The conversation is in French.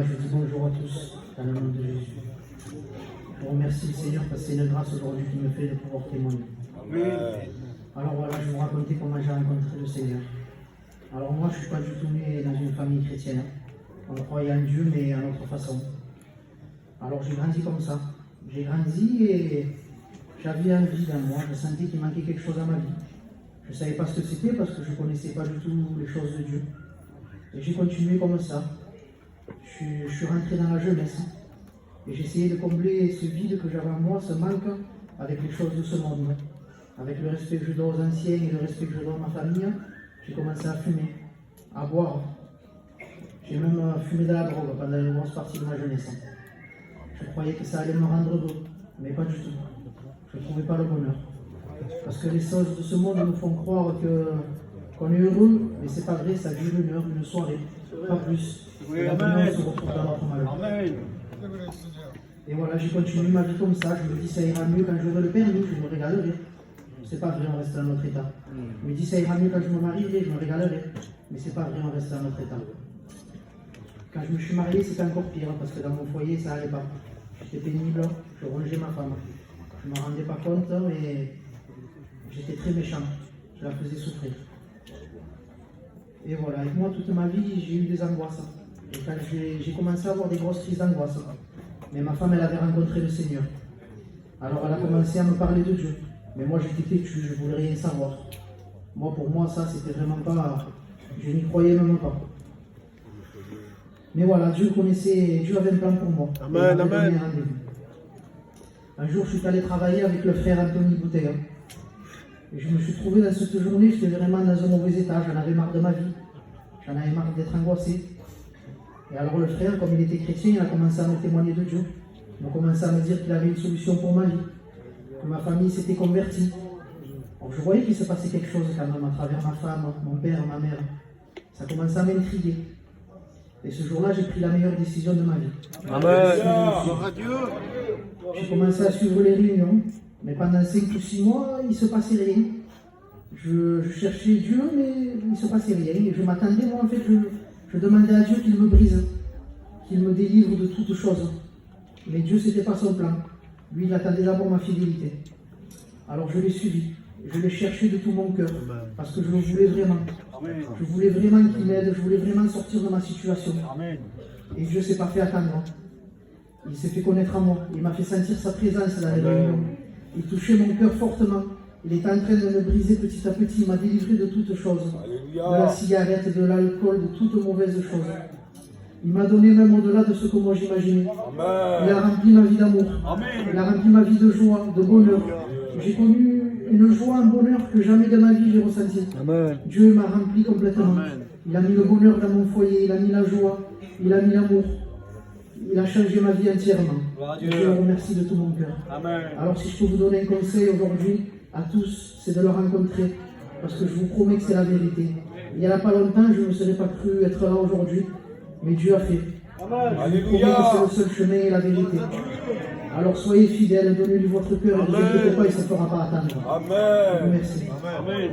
je dis bonjour à tous, dans le nom de Jésus. Je remercie le Seigneur parce que c'est une grâce aujourd'hui qui me fait de pouvoir témoigner. Amen. Alors voilà, je vais vous raconter comment j'ai rencontré le Seigneur. Alors moi, je ne suis pas du tout né dans une famille chrétienne. On croyait en Dieu, mais à notre façon. Alors j'ai grandi comme ça. J'ai grandi et j'avais envie dans moi, je sentais qu'il manquait quelque chose à ma vie. Je ne savais pas ce que c'était parce que je ne connaissais pas du tout les choses de Dieu. Et j'ai continué comme ça. Je suis rentré dans la jeunesse. Et j'ai essayé de combler ce vide que j'avais en moi, ce manque, avec les choses de ce monde. Avec le respect que je dois aux anciens et le respect que je dois à ma famille, j'ai commencé à fumer, à boire. J'ai même fumé de la drogue pendant une grosse partie de ma jeunesse. Je croyais que ça allait me rendre beau, mais pas du tout. Je ne trouvais pas le bonheur. Parce que les choses de ce monde nous font croire qu'on est heureux, mais c'est pas vrai, ça dure une heure, une soirée, pas plus. Et après, on se retrouve dans notre malheur. Amen. Et voilà, j'ai continué ma vie comme ça. Je me dis, ça ira mieux quand j'aurai le permis, je me régalerai. C'est pas vrai, on reste dans notre état. Je me dis, ça ira mieux quand je me marierai, je me régalerai. Mais c'est pas vrai, on reste dans notre état. Quand je me suis marié, c'était encore pire, parce que dans mon foyer, ça allait pas. J'étais pénible, je rongeais ma femme. Je ne me rendais pas compte, mais j'étais très méchant. Je la faisais souffrir. Et voilà, avec moi, toute ma vie, j'ai eu des angoisses. Et quand j'ai commencé à avoir des grosses crises d'angoisse, mais ma femme, elle avait rencontré le Seigneur. Alors elle a commencé à me parler de Dieu. Mais moi, j'étais têtu, je ne voulais rien savoir. Moi, pour moi, ça, c'était vraiment pas... Je n'y croyais même pas. Mais voilà, Dieu connaissait, Dieu avait un plan pour moi. Amen, amen. Un jour, je suis allé travailler avec le frère Anthony Bouteille. Et je me suis trouvé dans cette journée, j'étais vraiment dans un mauvais état, j'en avais marre de ma vie. J'en avais marre d'être angoissé. Et alors le frère, comme il était chrétien, il a commencé à me témoigner de Dieu. Il a commencé à me dire qu'il avait une solution pour ma vie. Que ma famille s'était convertie. Alors je voyais qu'il se passait quelque chose quand même à travers ma femme, mon père, ma mère. Ça commençait à m'intriguer. Et ce jour-là, j'ai pris la meilleure décision de ma vie. Amen. J'ai commencé à suivre les réunions, mais pendant 5 ou 6 mois, il ne se passait rien. Je cherchais Dieu, mais il ne se passait rien. Et je m'attendais, moi, en fait, je demandais à Dieu qu'il me brise, qu'il me délivre de toutes choses. Mais Dieu, ce n'était pas son plan. Lui, il attendait d'abord ma fidélité. Alors je l'ai suivi. Je l'ai cherché de tout mon cœur, parce que je le voulais vraiment. Je voulais vraiment qu'il m'aide, je voulais vraiment sortir de ma situation. Et Dieu ne s'est pas fait attendre. Il s'est fait connaître à moi. Il m'a fait sentir sa présence dans les réunions. Il touchait mon cœur fortement. Il était en train de me briser petit à petit. Il m'a délivré de toutes choses. De la cigarette, de l'alcool, de toutes mauvaises choses. Il m'a donné même au-delà de ce que moi j'imaginais. Il a rempli ma vie d'amour. Il a rempli ma vie de joie, de bonheur. J'ai connu une joie, un bonheur que jamais de ma vie j'ai ressenti. Dieu m'a rempli complètement. Il a mis le bonheur dans mon foyer, il a mis la joie, il a mis l'amour. Il a changé ma vie entièrement. Je le remercie de tout mon cœur. Alors si je peux vous donner un conseil aujourd'hui à tous, c'est de le rencontrer. Parce que je vous promets que c'est la vérité. Il n'y a pas longtemps, je ne me serais pas cru être là aujourd'hui. Mais Dieu a fait. Je vous promets que c'est le seul chemin et la vérité. Alors soyez fidèles, donnez-lui votre cœur et ne vous inquiétez pas, il ne se fera pas attendre. Amen. Je vous remercie. Amen.